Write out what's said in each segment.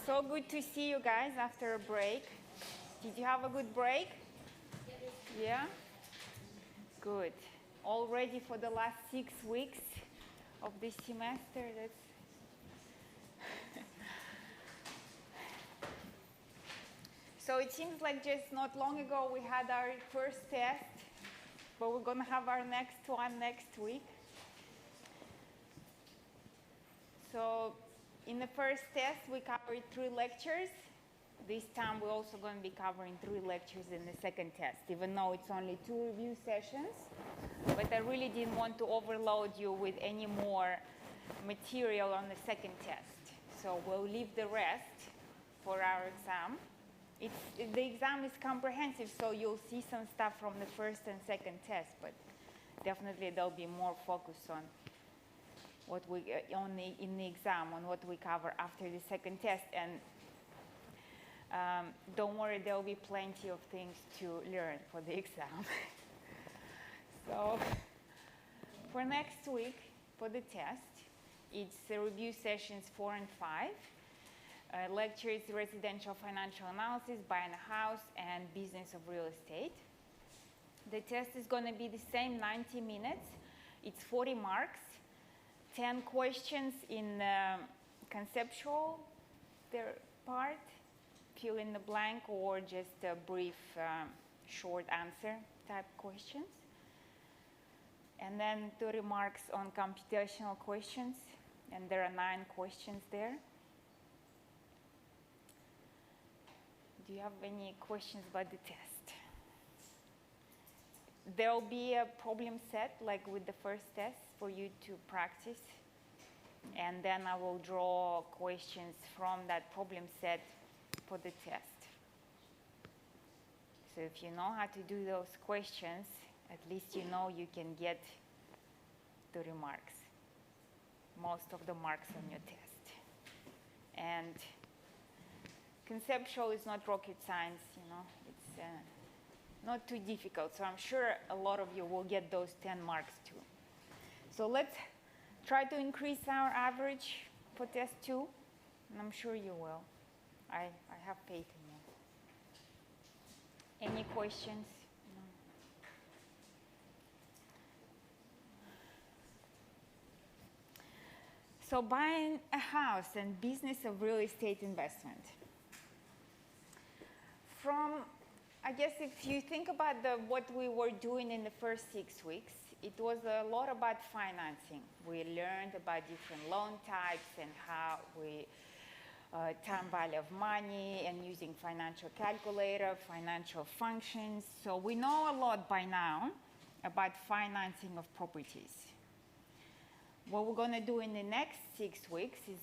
So good to see you guys after a break. Did you have a good break? Yeah? Good. All ready for the last 6 weeks of this semester? So it seems like just not long ago we had our first test, but we're going to have our next one next week. So in the first test, we covered 3 lectures. This time, we're also going to be covering 3 lectures in the second test, even though it's only 2 review sessions. But I really didn't want to overload you with any more material on the second test. So we'll leave the rest for our exam. The exam is comprehensive, so you'll see some stuff from the first and second test, but definitely there'll be more focus on what we in the exam, on what we cover after the second test. And don't worry, there'll be plenty of things to learn for the exam. So for next week, for the test, it's review sessions 4 and 5. Lectures, residential financial analysis, buying a house, and business of real estate. The test is going to be the same, 90 minutes. It's 40 marks, 10 questions in conceptual part, fill in the blank, or just a brief short answer type questions. And then 30 marks on computational questions, and there are 9 questions there. Do you have any questions about the test? There will be a problem set, like with the first test, for you to practice. And then I will draw questions from that problem set for the test. So if you know how to do those questions, at least you know you can get 30 marks, most of the marks on your test. And conceptual is not rocket science, it's not too difficult. So I'm sure a lot of you will get those 10 marks too. So let's try to increase our average for test 2, and I'm sure you will. I have faith in you. Any questions? No. So buying a house and business of real estate investment. I guess if you think about what we were doing in the first 6 weeks, it was a lot about financing. We learned about different loan types and how we time value of money and using financial calculator, financial functions. So we know a lot by now about financing of properties. What we're going to do in the next 6 weeks is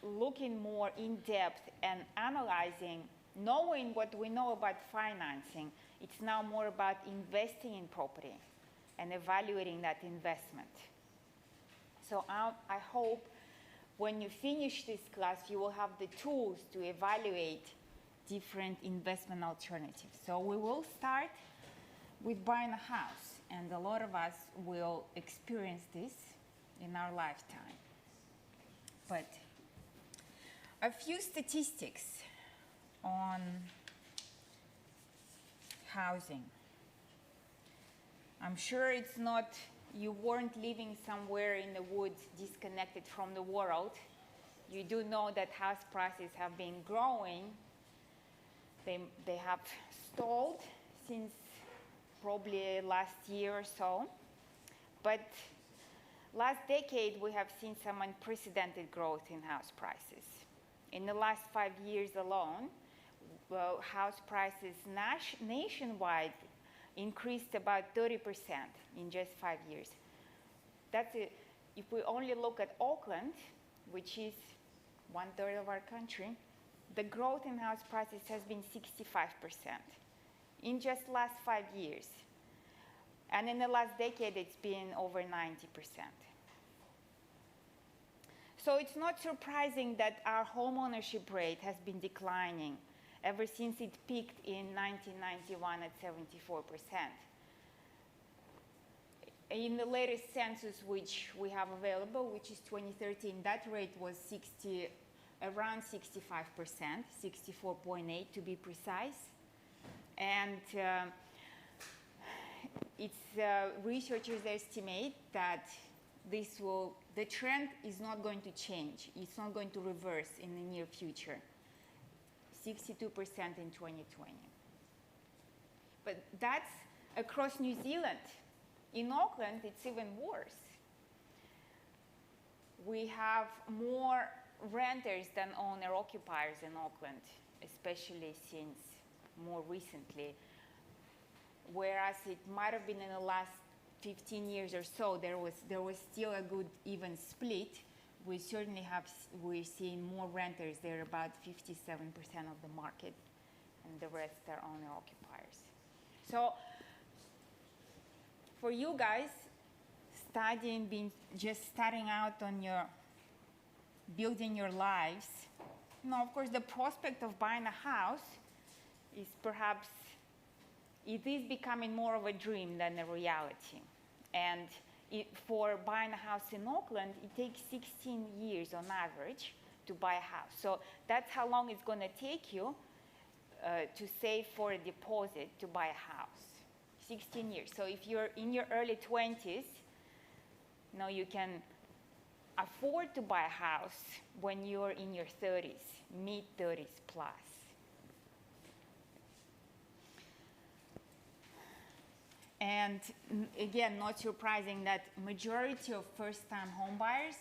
looking more in depth and analyzing, knowing what we know about financing. It's now more about investing in property and evaluating that investment. So I hope when you finish this class, you will have the tools to evaluate different investment alternatives. So we will start with buying a house, and a lot of us will experience this in our lifetime. But a few statistics on housing. I'm sure it's not, you weren't living somewhere in the woods disconnected from the world. You do know that house prices have been growing. They have stalled since probably last year or so. But last decade, we have seen some unprecedented growth in house prices. In the last 5 years alone, house prices nationwide increased about 30% in just 5 years. If we only look at Auckland, which is 1/3 of our country, the growth in house prices has been 65% in just last 5 years. And in the last decade, it's been over 90%. So it's not surprising that our home ownership rate has been declining ever since it peaked in 1991 at 74%. In the latest census which we have available, which is 2013, that rate was around 65%, 64.8 to be precise. And researchers estimate that the trend is not going to change. It's not going to reverse in the near future. 62% in 2020. But that's across New Zealand. In Auckland, it's even worse. We have more renters than owner-occupiers in Auckland, especially since more recently. Whereas it might have been in the last 15 years or so, there was still a good even split. We're seeing more renters. They're about 57% of the market, and the rest are owner-occupiers. So for you guys, just starting out on building your lives, of course, the prospect of buying a house is perhaps, it is becoming more of a dream than a reality. And for buying a house in Auckland, it takes 16 years on average to buy a house. So that's how long it's going to take you to save for a deposit to buy a house. 16 years. So if you're in your early 20s, you can afford to buy a house when you're in your 30s, mid-30s plus. And again, not surprising that majority of first-time homebuyers,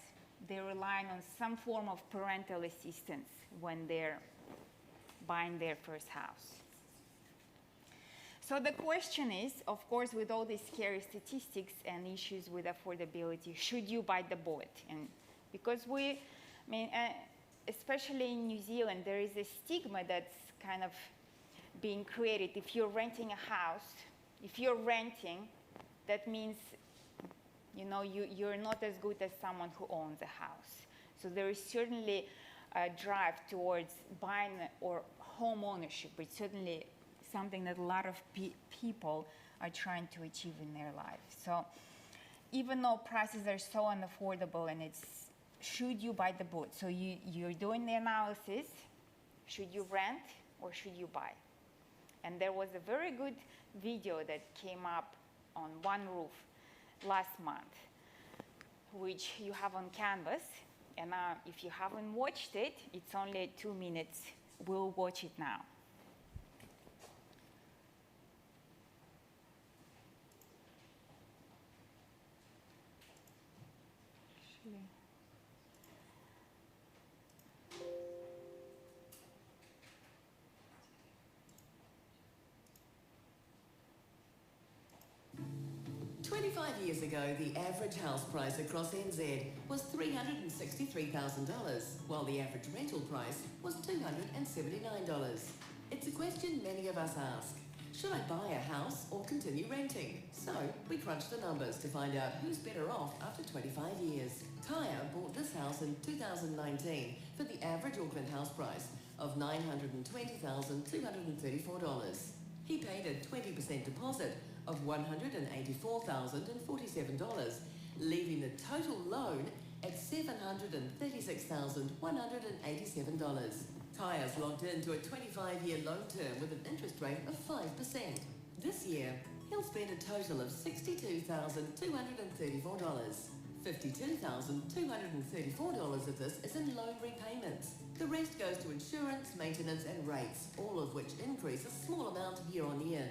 they're relying on some form of parental assistance when they're buying their first house. So the question is, of course, with all these scary statistics and issues with affordability, should you bite the bullet? And because especially in New Zealand, there is a stigma that's kind of being created. If you're renting a house, if you're renting, that means, you're not as good as someone who owns a house. So there is certainly a drive towards buying or home ownership. It's certainly something that a lot of people are trying to achieve in their lives. So even though prices are so unaffordable, and should you bite the bullet? So you're doing the analysis, should you rent or should you buy? And there was a very good video that came up on One Roof last month, which you have on Canvas. And if you haven't watched it, it's only 2 minutes. We'll watch it now. Actually. 25 years ago, the average house price across NZ was $363,000, while the average rental price was $279. It's a question many of us ask. Should I buy a house or continue renting? So, we crunched the numbers to find out who's better off after 25 years. Kaya bought this house in 2019 for the average Auckland house price of $920,234. He paid a 20% deposit of $184,047, leaving the total loan at $736,187. Kaya's locked into a 25-year loan term with an interest rate of 5%. This year, he'll spend a total of $62,234. $52,234 of this is in loan repayments. The rest goes to insurance, maintenance and rates, all of which increase a small amount year on year.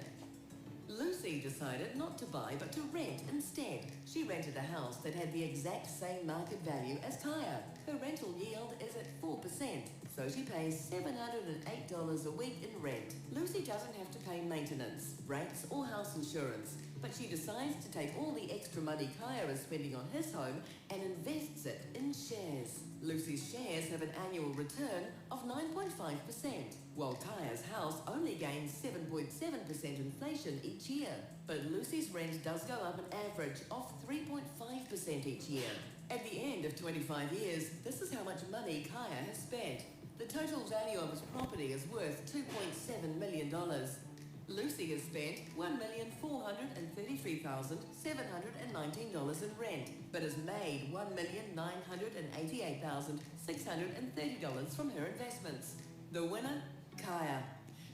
Lucy decided not to buy but to rent instead. She rented a house that had the exact same market value as Kaya. Her rental yield is at 4%, so she pays $708 a week in rent. Lucy doesn't have to pay maintenance, rates or house insurance, but she decides to take all the extra money Kaya is spending on his home and invests it in shares. Lucy's shares have an annual return of 9.5%, while Kaya's house only gains 7.7% inflation each year. But Lucy's rent does go up an average of 3.5% each year. At the end of 25 years, this is how much money Kaya has spent. The total value of his property is worth $2.7 million. Lucy has spent $1,433,719 in rent, but has made $1,988,630 from her investments. The winner, Kaya,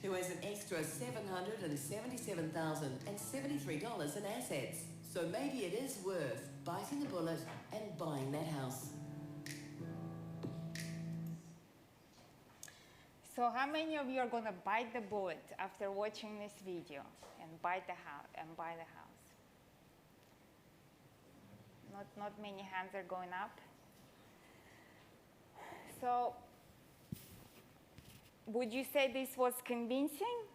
who has an extra $777,073 in assets. So maybe it is worth biting the bullet and buying that house. So how many of you are going to bite the bullet after watching this video and buy the house? Not many hands are going up. So would you say this was convincing?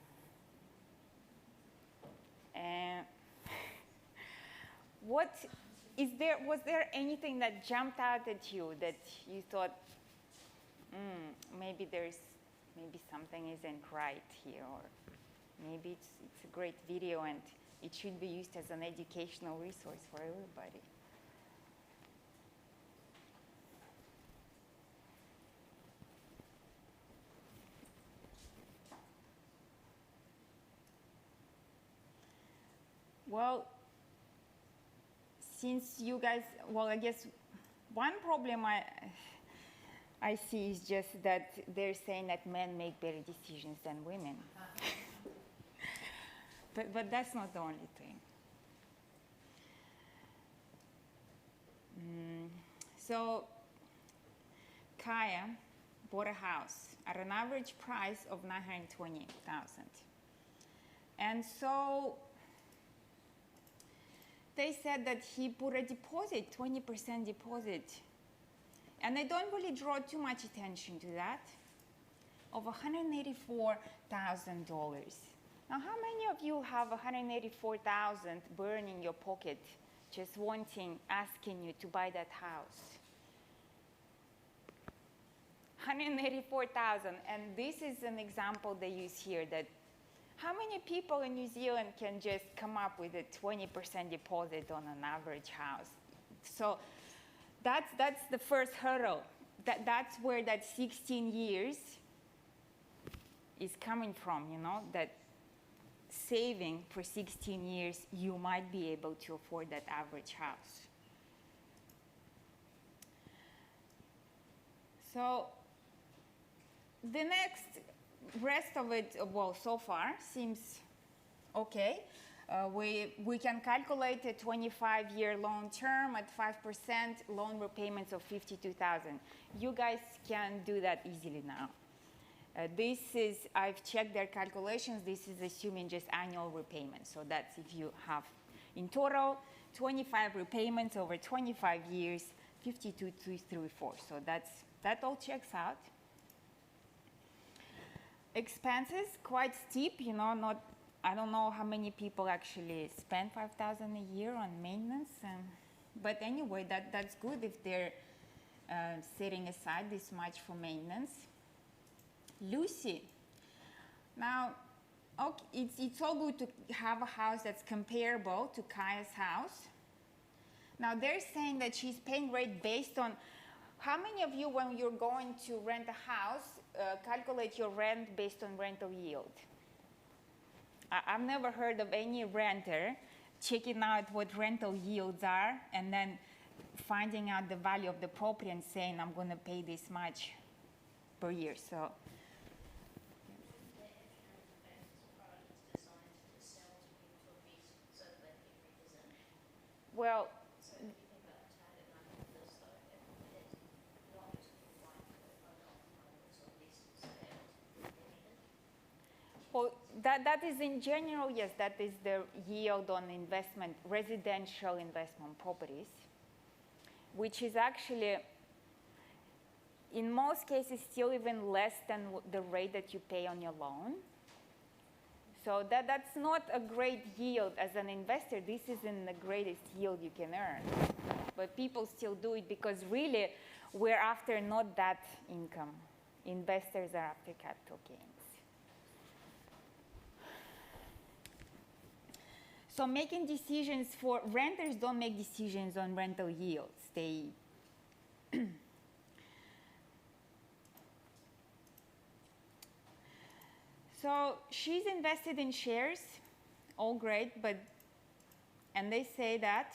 Was there anything that jumped out at you that you thought, maybe something isn't right here, or maybe it's a great video and it should be used as an educational resource for everybody? Well, since you guys, I guess one problem I see is just that they're saying that men make better decisions than women. but that's not the only thing. So Kaya bought a house at an average price of $928,000. And so they said that he put a deposit, 20% deposit. And I don't really draw too much attention to that, of $184,000. Now, how many of you have $184,000 burn in your pocket, just asking you to buy that house? $184,000, and this is an example they use here, that how many people in New Zealand can just come up with a 20% deposit on an average house? So that's the first hurdle. That's where that 16 years is coming from, that saving for 16 years, you might be able to afford that average house. So the rest of it, so far seems okay. We can calculate a 25-year loan term at 5%, loan repayments of $52,000. You guys can do that easily now. I've checked their calculations. This is assuming just annual repayments. So that's if you have, in total, 25 repayments over 25 years, 52,334. So that all checks out. Expenses, quite steep, I don't know how many people actually spend $5,000 a year on maintenance, but anyway, that's good if they're setting aside this much for maintenance. Lucy, now, okay, it's all good to have a house that's comparable to Kaya's house. Now they're saying that she's paying rate based on, how many of you, when you're going to rent a house, calculate your rent based on rental yield? I've never heard of any renter checking out what rental yields are and then finding out the value of the property and saying, I'm going to pay this much per year. So, well, that is in general, yes, that is the yield on investment, residential investment properties, which is actually, in most cases, still even less than the rate that you pay on your loan. So that's not a great yield as an investor. This isn't the greatest yield you can earn. But people still do it because really, we're after not that income. Investors are after capital gains. So making decisions for renters don't make decisions on rental yields. So she's invested in shares, all great, and they say that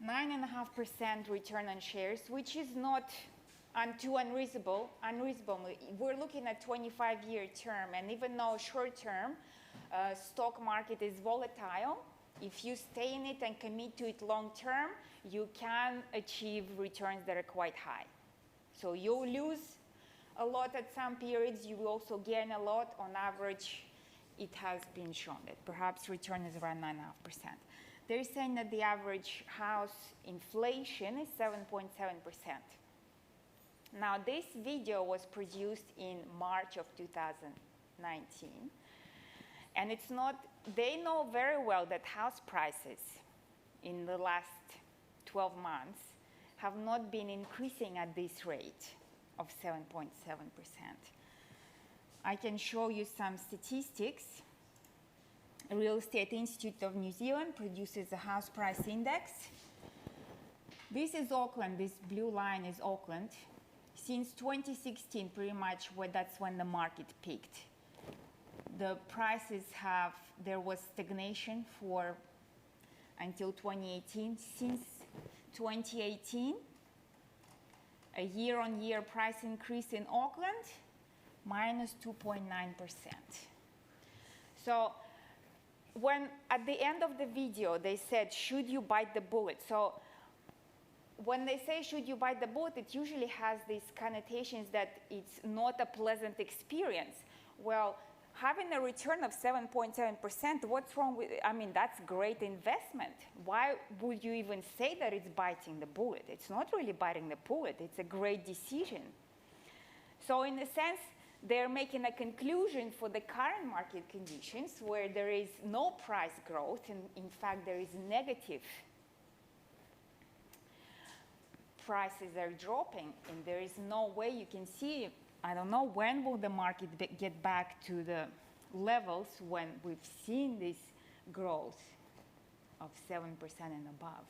9.5% return on shares, which is not too unreasonable. We're looking at 25-year term, and even though short term, stock market is volatile, if you stay in it and commit to it long term, you can achieve returns that are quite high. So you'll lose a lot at some periods, you will also gain a lot. On average, it has been shown that perhaps return is around 9.5%. They're saying that the average house inflation is 7.7%. Now, this video was produced in March of 2019, and it's not, they know very well that house prices in the last 12 months have not been increasing at this rate of 7.7%. I can show you some statistics. Real Estate Institute of New Zealand produces a house price index. This is Auckland, this blue line is Auckland. Since 2016, pretty much, that's when the market peaked. The prices there was stagnation until 2018. Since 2018, a year-on-year price increase in Auckland, minus 2.9%. So when at the end of the video they said, should you bite the bullet? So when they say, should you bite the bullet, it usually has these connotations that it's not a pleasant experience. Well, having a return of 7.7%, what's wrong with it? I mean, that's great investment. Why would you even say that it's biting the bullet? It's not really biting the bullet. It's a great decision. So in a sense, they're making a conclusion for the current market conditions where there is no price growth, and in fact, there is negative. Prices are dropping, and there is no way you can see, I don't know when will the market get back to the levels when we've seen this growth of 7% and above.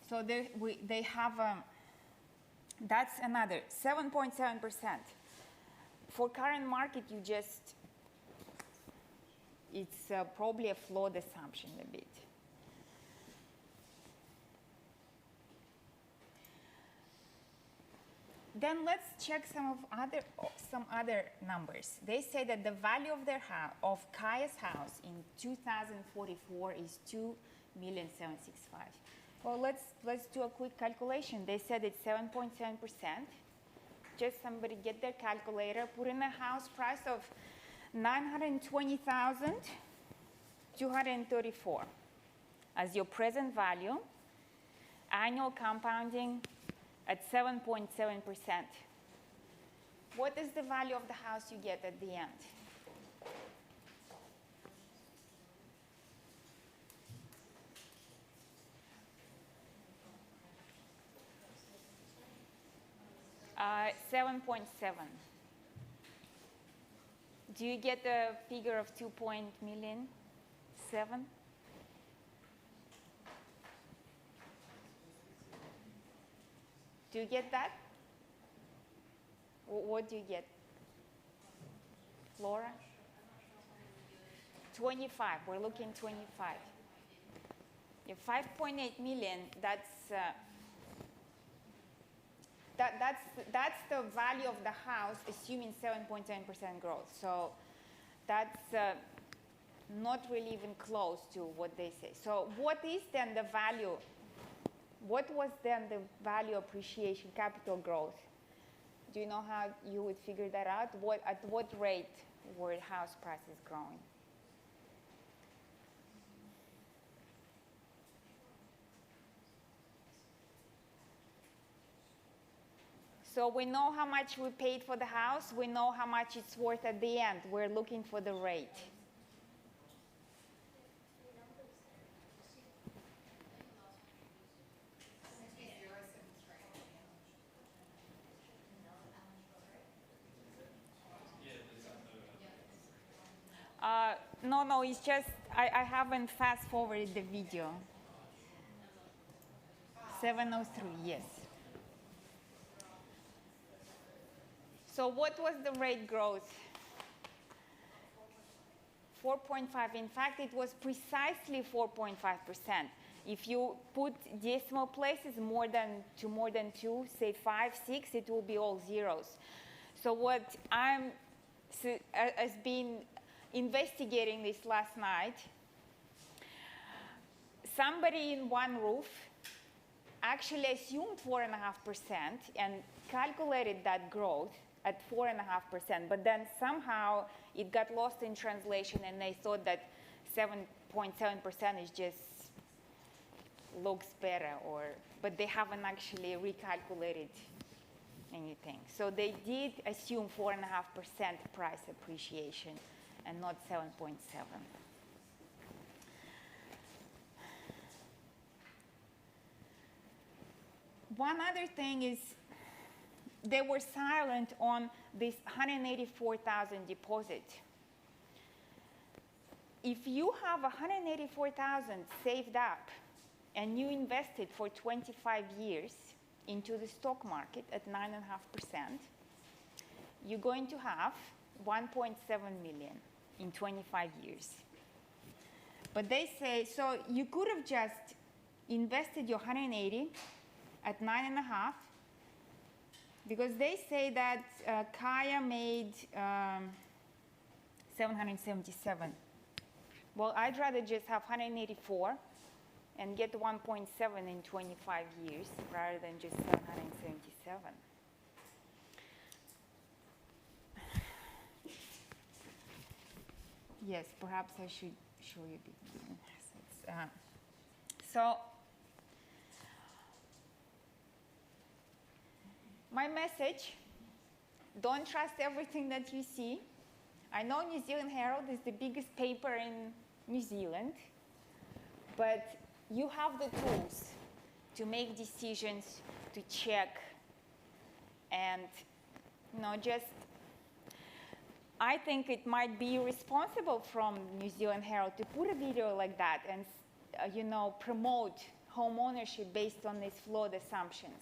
So they have, that's another 7.7%. For current market, it's probably a flawed assumption a bit. Then let's check some other numbers. They say that the value of of Kaya's house in 2044 is 2,765,000. Well, let's do a quick calculation. They said it's 7.7%. Just somebody get their calculator, put in a house price of 920,234 as your present value, annual compounding at 7.7%. What is the value of the house you get at the end? Uh, 7.7. Do you get a figure of 2.7 million? Do you get that? What do you get? Laura? 25. We're looking 25. Yeah, 5.8 million. That's the value of the house, assuming 7.7% growth. So that's not really even close to what they say. So what is then the value? What was then the value appreciation, capital growth? Do you know how you would figure that out? At what rate were house prices growing? So we know how much we paid for the house. We know how much it's worth at the end. We're looking for the rate. No, it's just I haven't fast-forwarded the video. 703, yes. So what was the rate growth? 4.5. In fact, it was precisely 4.5%. If you put decimal places more than 2, say 5, 6, it will be all zeros. So what I'm has been investigating this last night, somebody in One Roof actually assumed 4.5% and calculated that growth at 4.5%, but then somehow it got lost in translation and they thought that 7.7% is just looks better, but they haven't actually recalculated anything. So they did assume 4.5% price appreciation and not 7.7. One other thing is they were silent on this 184,000 deposit. If you have 184,000 saved up and you invested for 25 years into the stock market at 9.5%, you're going to have 1.7 million in 25 years. But they say, so you could have just invested your 180 at 9.5, because they say that Kaya made 777. Well, I'd rather just have 184 and get 1.7 in 25 years rather than just 777. Yes, perhaps I should show you the assets. So my message, don't trust everything that you see. I know New Zealand Herald is the biggest paper in New Zealand, but you have the tools to make decisions, to check, and just, I think it might be irresponsible from New Zealand Herald to put a video like that and promote home ownership based on these flawed assumptions.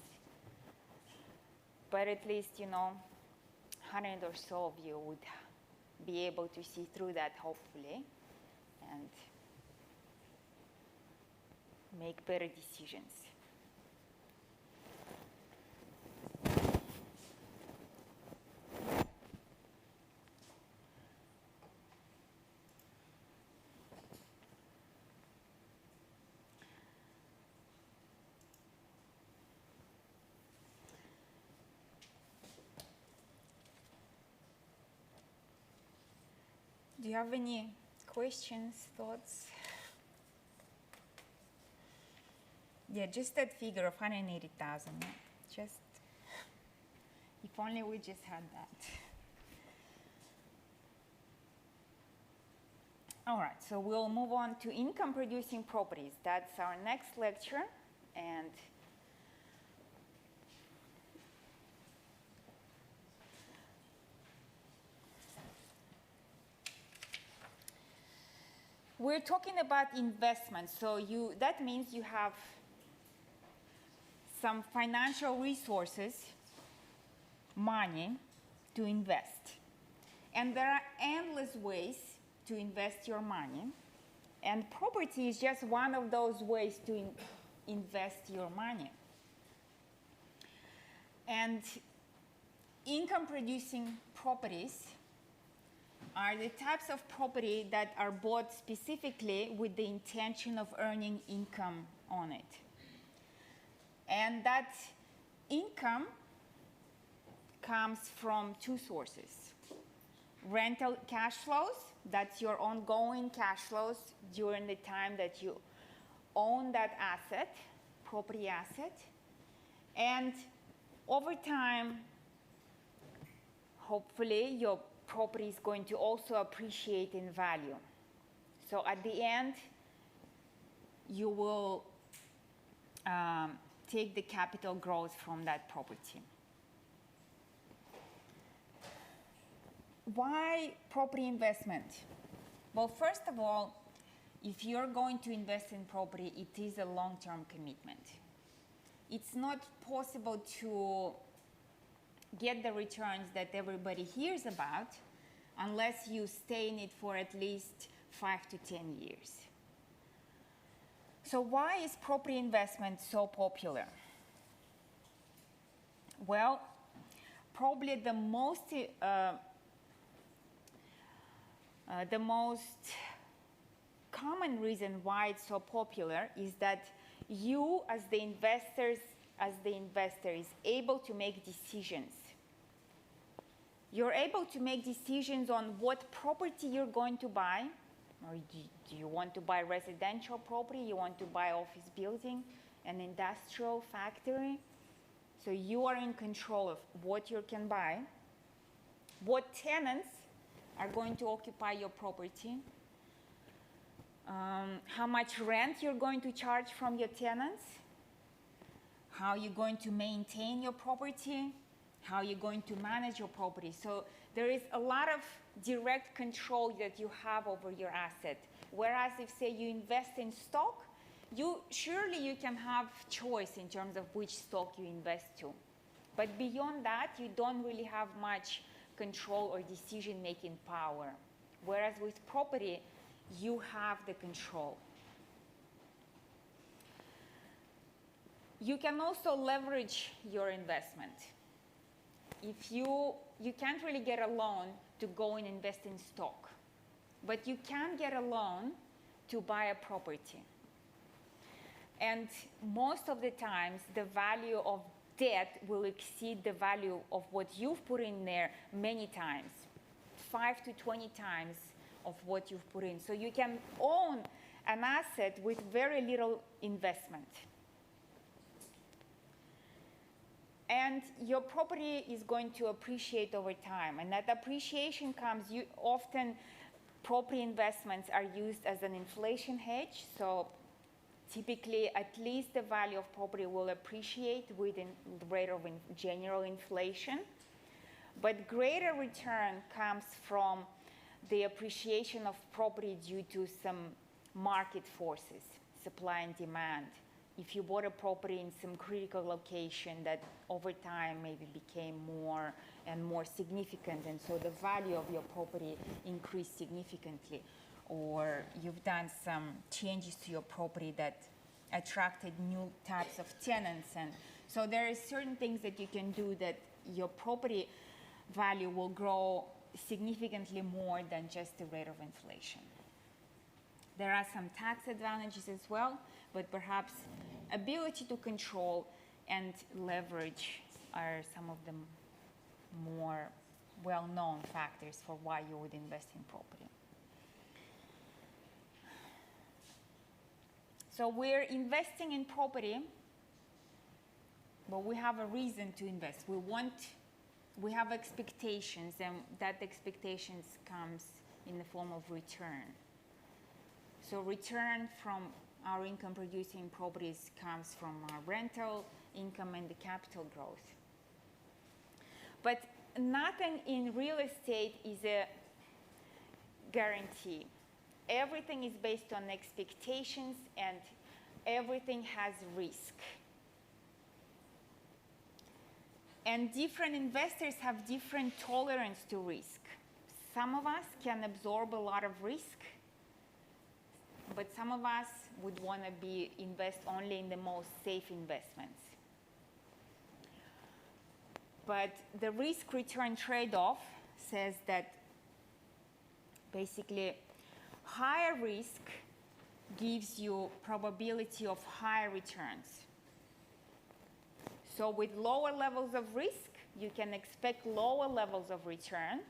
But at least, 100 or so of you would be able to see through that, hopefully, and make better decisions. Do you have any questions, thoughts? Yeah, just that figure of 180,000. Just, if only we just had that. All right, so we'll move on to income producing properties. That's our next lecture. And we're talking about investment. So that means you have some financial resources, money, to invest. And there are endless ways to invest your money. And property is just one of those ways to invest your money. And income producing properties are the types of property that are bought specifically with the intention of earning income on it. And that income comes from two sources. Rental cash flows, that's your ongoing cash flows during the time that you own that asset, property asset. And over time, hopefully, your property is going to also appreciate in value. So at the end, you will take the capital growth from that property. Why property investment? Well, first of all, if you're going to invest in property, it is a long-term commitment. it's not possible to get the returns that everybody hears about unless you stay in it for at least 5 to 10 years. So why is property investment so popular? Well, probably the most common reason why it's so popular is that you, as the investor, is able to make decisions. You're able to make decisions on what property you're going to buy. Or do you want to buy residential property? You want to buy office building, an industrial factory? So you are in control of what you can buy, what tenants are going to occupy your property, how much rent you're going to charge from your tenants, how you're going to maintain your property, how you're going to manage your property. So there is a lot of direct control that you have over your asset. Whereas if, say, you invest in stock, surely you can have choice in terms of which stock you invest to. But beyond that, you don't really have much control or decision-making power. Whereas with property, you have the control. You can also leverage your investment. If you can't really get a loan to go and invest in stock, but you can get a loan to buy a property. And most of the times, the value of debt will exceed the value of what you've put in there many times, 5 to 20 times of what you've put in. So you can own an asset with very little investment. And your property is going to appreciate over time. And that appreciation comes, often property investments are used as an inflation hedge. So typically, at least the value of property will appreciate with the rate of general inflation. But greater return comes from the appreciation of property due to some market forces, supply and demand. If you bought a property in some critical location that over time maybe became more and more significant, and so the value of your property increased significantly, or you've done some changes to your property that attracted new types of tenants, and so there are certain things that you can do that your property value will grow significantly more than just the rate of inflation. There are some tax advantages as well, but perhaps ability to control and leverage are some of the more well-known factors for why you would invest in property. So we're investing in property, but we have a reason to invest. We have expectations, and that expectations comes in the form of return. So return from our income-producing properties comes from our rental income and the capital growth. But nothing in real estate is a guarantee. Everything is based on expectations, and everything has risk. And different investors have different tolerance to risk. Some of us can absorb a lot of risk, but some of us would want to invest only in the most safe investments. But the risk-return trade-off says that basically higher risk gives you probability of higher returns. So with lower levels of risk, you can expect lower levels of return.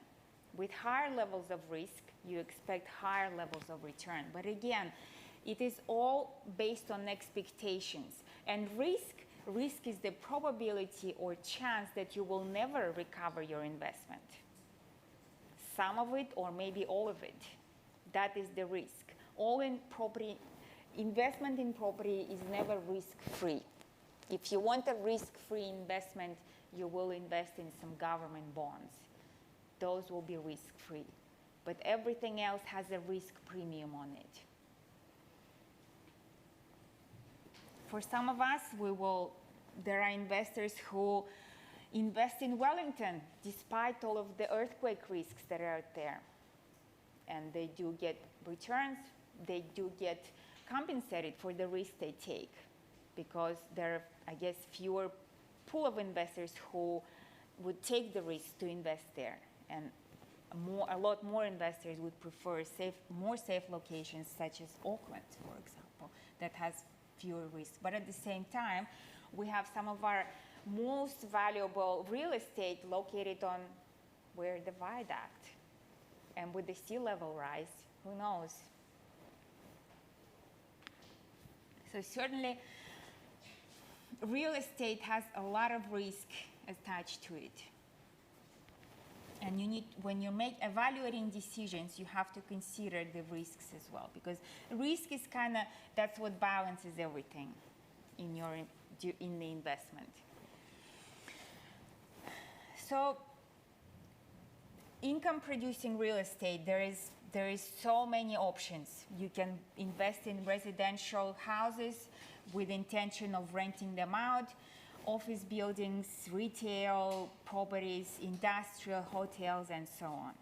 With higher levels of risk, you expect higher levels of return. But again, it is all based on expectations. And risk is the probability or chance that you will never recover your investment. Some of it or maybe all of it. That is the risk. Investment in property is never risk-free. If you want a risk-free investment, you will invest in some government bonds. Those will be risk-free. But everything else has a risk premium on it. For some of us, we will There are investors who invest in Wellington despite all of the earthquake risks that are out there. And they do get returns, they do get compensated for the risk they take, because there are, I guess, fewer pool of investors who would take the risk to invest there. And a lot more investors would prefer more safe locations such as Auckland, for example, that has fewer risks. But at the same time, we have some of our most valuable real estate located on where the viaduct. And with the sea level rise, who knows? So certainly, real estate has a lot of risk attached to it. And you need, when you're evaluating decisions, you have to consider the risks as well, because risk is kind of, that's what balances everything in the investment. So income producing real estate, there is so many options. You can invest in residential houses with intention of renting them out, office buildings, retail properties, industrial hotels, and so on.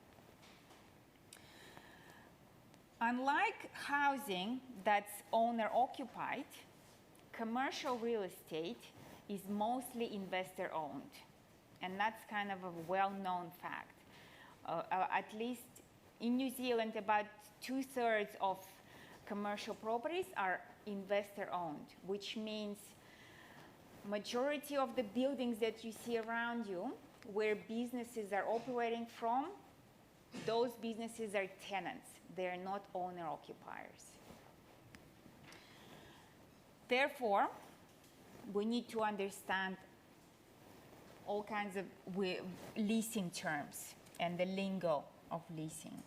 Unlike housing that's owner occupied, commercial real estate is mostly investor owned. And that's kind of a well-known fact. At least in New Zealand, about 2/3 of commercial properties are investor owned, which means majority of the buildings that you see around you where businesses are operating from, those businesses are tenants. They're not owner occupiers. Therefore, we need to understand all kinds of leasing terms and the lingo of leasing.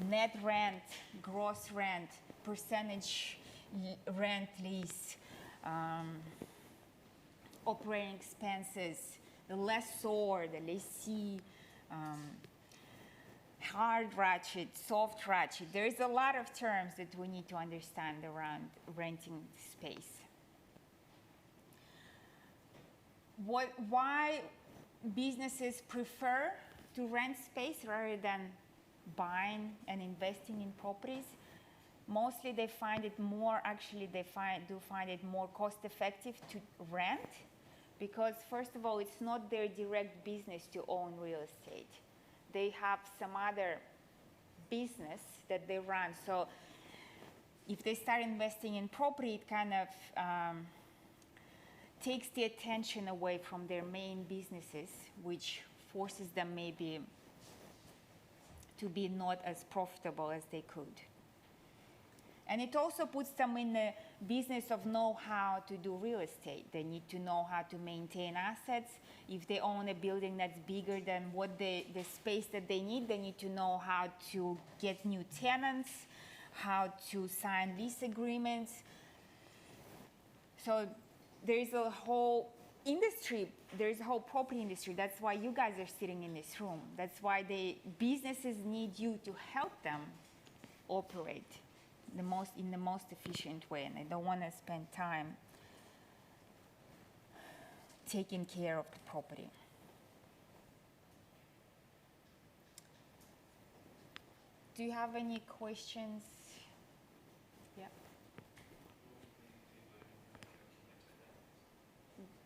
Net rent, gross rent, percentage rent lease, operating expenses, the lessor, the lessee, hard ratchet, soft ratchet. There is a lot of terms that we need to understand around renting space. Why businesses prefer to rent space rather than buying and investing in properties? Mostly they find it more, do find it more cost effective to rent, because first of all, it's not their direct business to own real estate. They have some other business that they run. So if they start investing in property, it kind of takes the attention away from their main businesses, which forces them maybe to be not as profitable as they could. And it also puts them in the business of know how to do real estate. They need to know how to maintain assets. If they own a building that's bigger than what the space that they need to know how to get new tenants, how to sign lease agreements. So there's a whole industry, there's a whole property industry. That's why you guys are sitting in this room. That's why businesses need you to help them operate in the most efficient way, and they don't want to spend time taking care of the property. Do you have any questions? Yeah.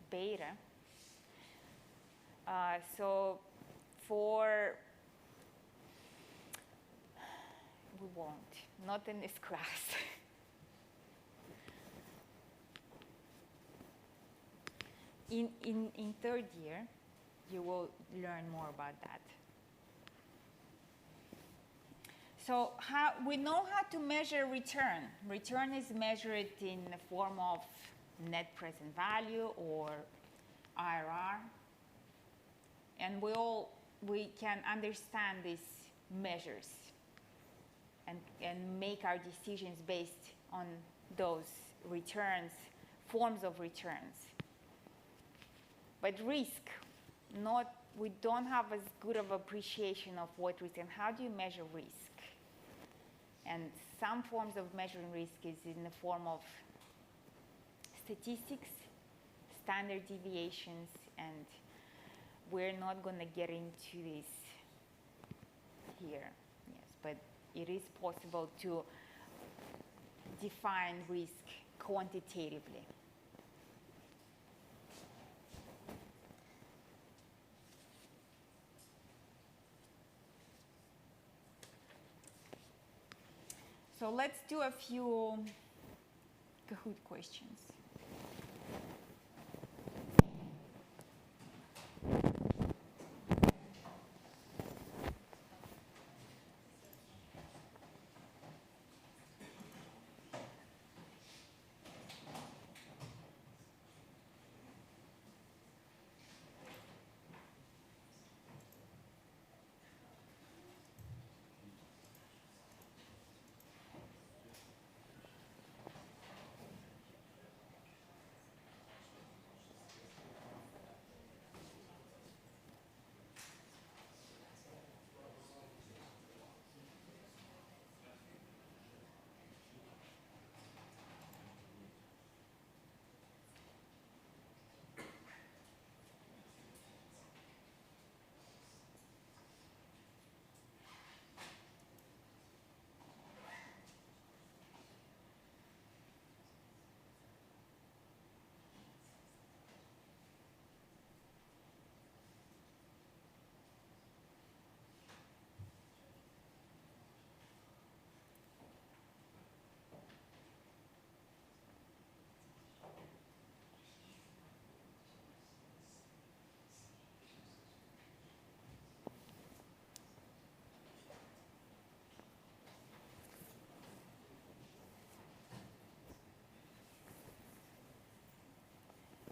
Beta. So we won't, not in this class. In third year, you will learn more about that. So we know how to measure return. Return is measured in the form of net present value or IRR. And we can understand these measures and make our decisions based on those returns, forms of returns. But risk, we don't have as good of appreciation of what risk, and how do you measure risk? And some forms of measuring risk is in the form of statistics. standard deviations, and we're not going to get into this here. Yes, but it is possible to define risk quantitatively. So let's do a few Kahoot questions.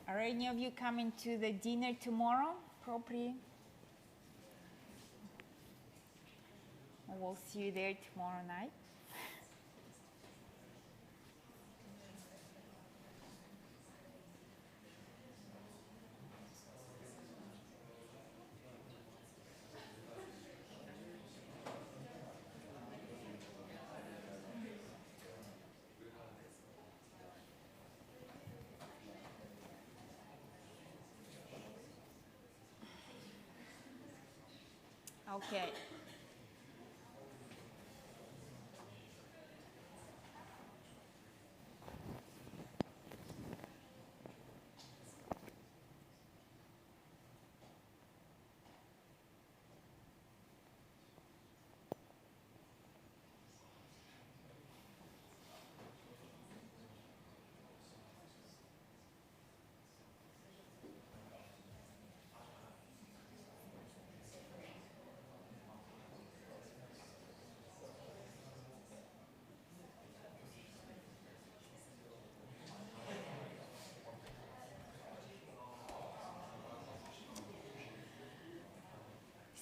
Are any of you coming to the dinner tomorrow, Propri? We'll see you there tomorrow night. Okay.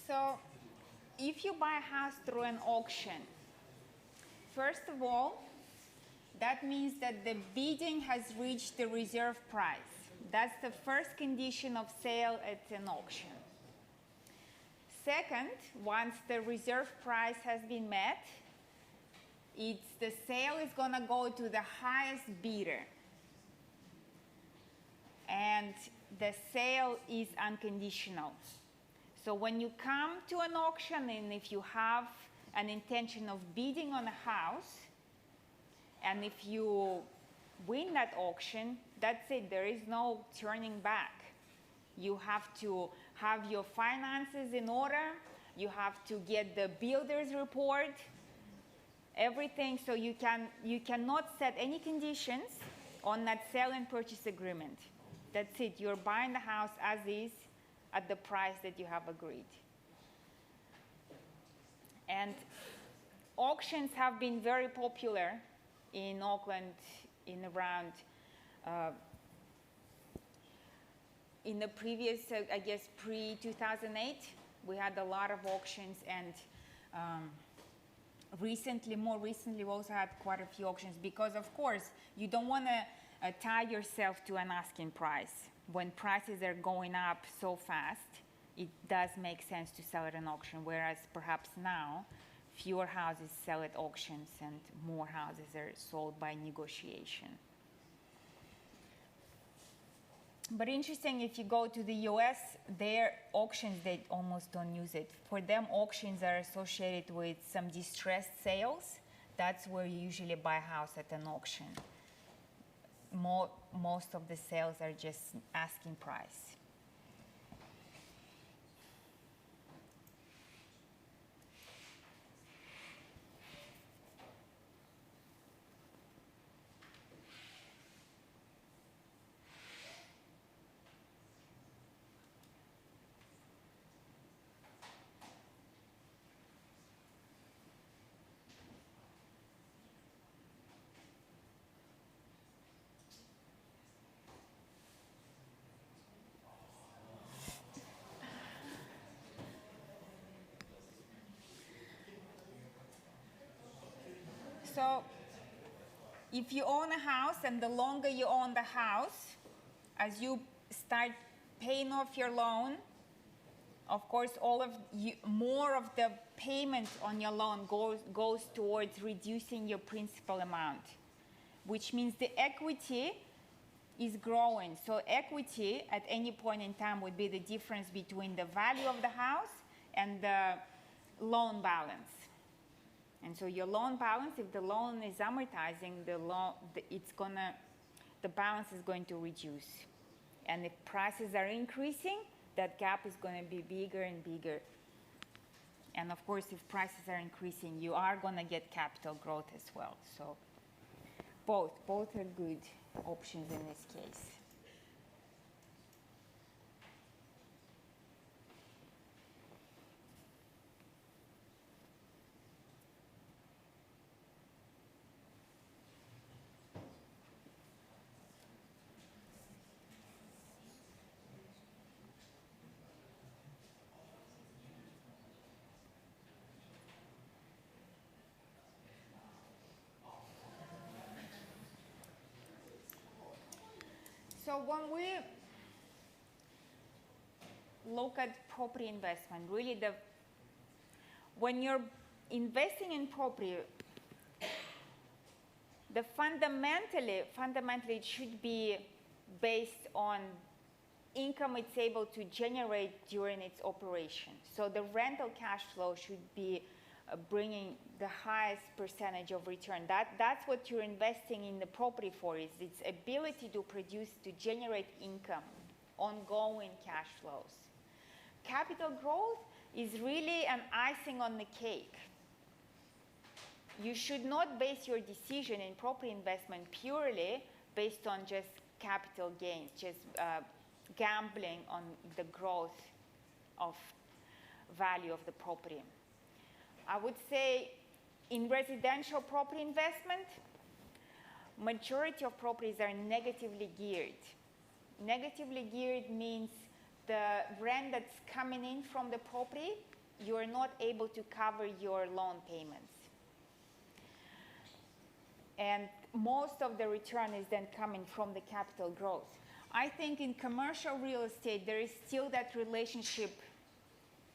So if you buy a house through an auction, first of all, that means that the bidding has reached the reserve price. That's the first condition of sale at an auction. Second, once the reserve price has been met, the sale is going to go to the highest bidder. And the sale is unconditional. So when you come to an auction, and if you have an intention of bidding on a house, and if you win that auction, that's it. There is no turning back. You have to have your finances in order. You have to get the builder's report, everything. So you cannot set any conditions on that sale and purchase agreement. That's it. You're buying the house as is at the price that you have agreed. And auctions have been very popular in Auckland in around, in the previous, I guess, pre-2008, we had a lot of auctions, and more recently, we also had quite a few auctions because, of course, you don't want to tie yourself to an asking price. When prices are going up so fast, it does make sense to sell at an auction, whereas perhaps now, fewer houses sell at auctions and more houses are sold by negotiation. But interesting, if you go to the US, their auctions, they almost don't use it. For them, auctions are associated with some distressed sales. That's where you usually buy a house at an auction. Most of the sales are just asking price. So if you own a house, and the longer you own the house, as you start paying off your loan, of course, more of the payment on your loan goes towards reducing your principal amount, which means the equity is growing. So equity at any point in time would be the difference between the value of the house and the loan balance. And so your loan balance, if the loan is amortizing, the balance is going to reduce. And if prices are increasing, that gap is going to be bigger and bigger. And of course, if prices are increasing, you are going to get capital growth as well. So both are good options in this case. So when we look at property investment, really when you're investing in property, fundamentally it should be based on income it's able to generate during its operation. So the rental cash flow should be bringing the highest percentage of return. That's what you're investing in the property for, is its ability to generate income, ongoing cash flows. Capital growth is really an icing on the cake. You should not base your decision in property investment purely based on just capital gains, just gambling on the growth of value of the property. I would say in residential property investment, majority of properties are negatively geared. Negatively geared means the rent that's coming in from the property, you are not able to cover your loan payments. And most of the return is then coming from the capital growth. I think in commercial real estate, there is still that relationship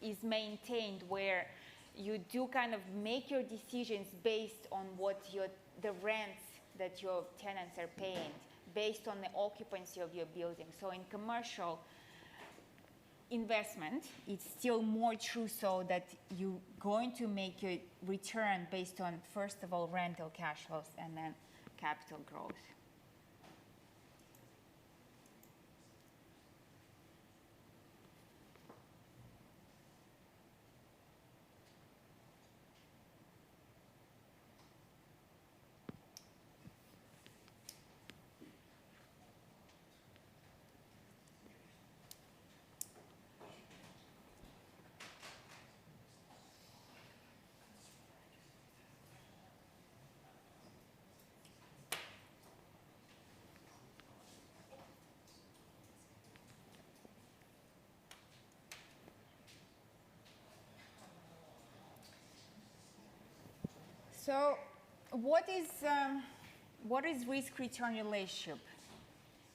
is maintained where you do kind of make your decisions based on the rents that your tenants are paying, based on the occupancy of your building. So in commercial investment, it's still more true so that you're going to make your return based on, first of all, rental cash flows and then capital growth. So what is risk-return relationship?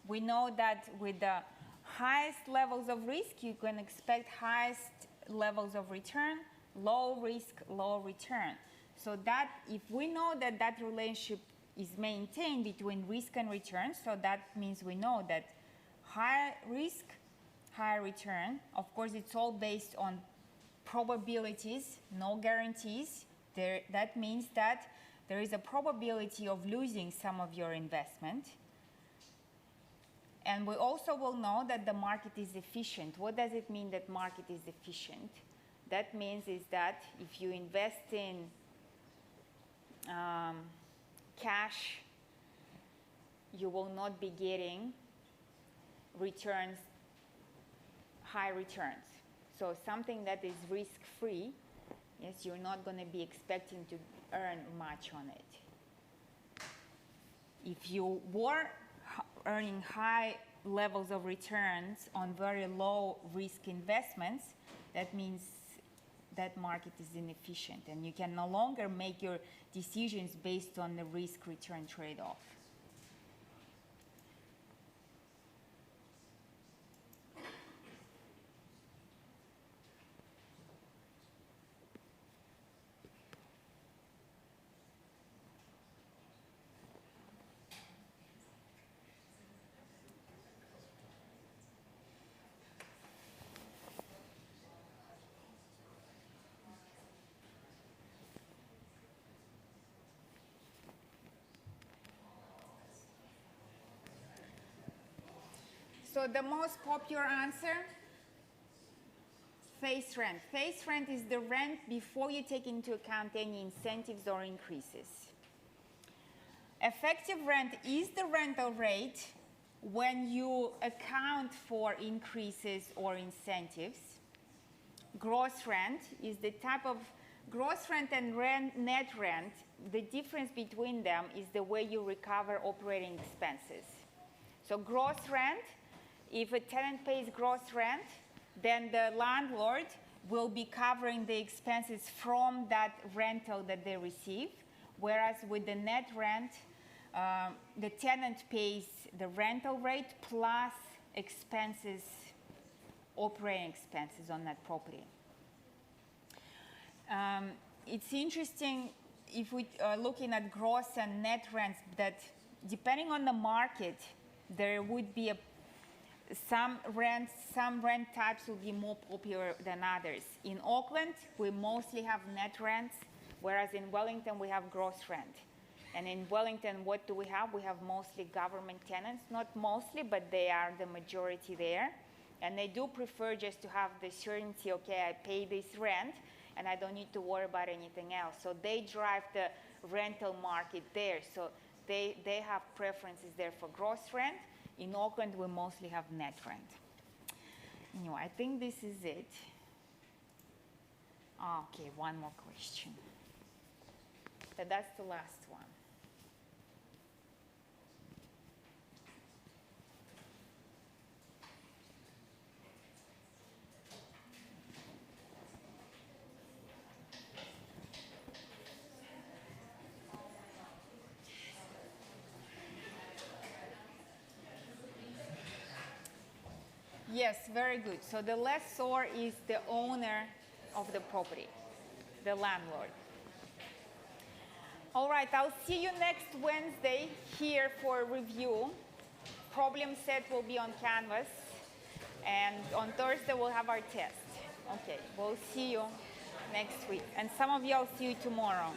We know that with the highest levels of risk, you can expect highest levels of return, low risk, low return. So that if we know that relationship is maintained between risk and return, so that means we know that high risk, high return. Of course, it's all based on probabilities, no guarantees. That means that there is a probability of losing some of your investment. And we also will know that the market is efficient. What does it mean that market is efficient? That means is that if you invest in cash, you will not be getting returns, high returns. So something that is risk-free, yes, you're not going to be expecting to earn much on it. If you were earning high levels of returns on very low risk investments, that means that market is inefficient and you can no longer make your decisions based on the risk-return trade-off. So the most popular answer, face rent. Face rent is the rent before you take into account any incentives or increases. Effective rent is the rental rate when you account for increases or incentives. Gross rent is the type of gross rent and net rent. The difference between them is the way you recover operating expenses. So gross rent, if a tenant pays gross rent, then the landlord will be covering the expenses from that rental that they receive, whereas with the net rent, the tenant pays the rental rate plus expenses, operating expenses on that property. It's interesting if we are looking at gross and net rents that depending on the market, there would be some rent types will be more popular than others. In Auckland, we mostly have net rents, whereas in Wellington, we have gross rent. And in Wellington, what do we have? We have mostly government tenants, not mostly, but they are the majority there. And they do prefer just to have the certainty, okay, I pay this rent, and I don't need to worry about anything else. So they drive the rental market there. So they have preferences there for gross rent. In Auckland, we mostly have net rent. Anyway, I think this is it. Okay, one more question. But that's the last one. Yes, very good. So the lessor is the owner of the property, the landlord. All right, I'll see you next Wednesday here for a review. Problem set will be on Canvas. And on Thursday, we'll have our test. Okay, we'll see you next week. And some of you, I'll see you tomorrow.